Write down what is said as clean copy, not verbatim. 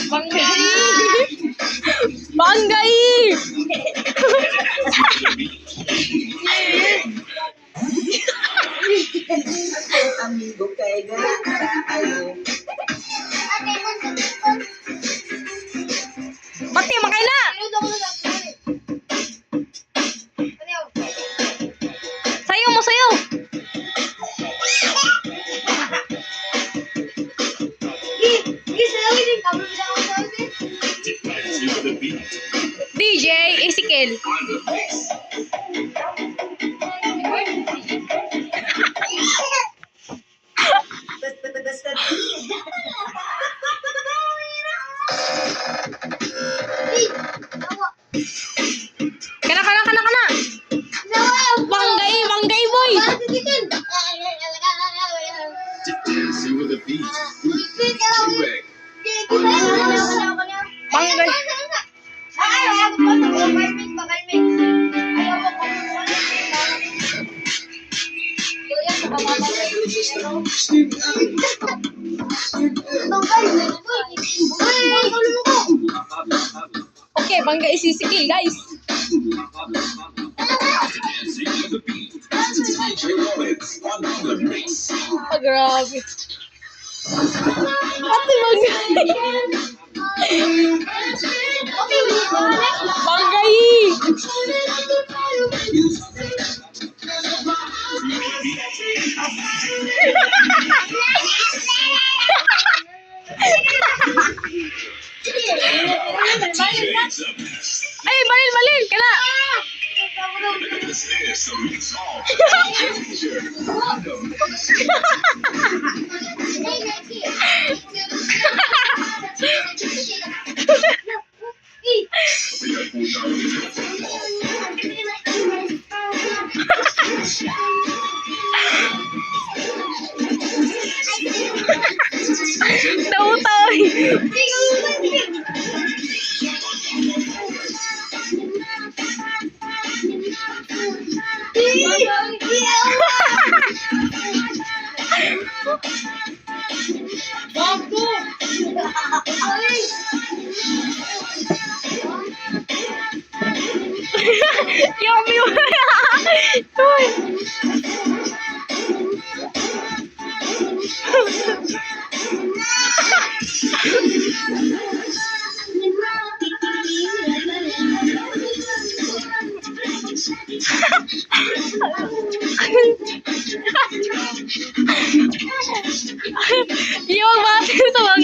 Banggay! Banggay! Amigo kay ayo. Pati, makay na! Sayaw mo, sayaw! DJ Ezekiel. Kana. Banggay, banggay boy. Dancing with the beat. Banggay. Okay, banggay si Ezekiel, guys. Dancing with the beat. Ah, grabe. Ate, banggay. Banggay. Ay, balil, kana. Taw-taw. Yummy. Yung mga sa mga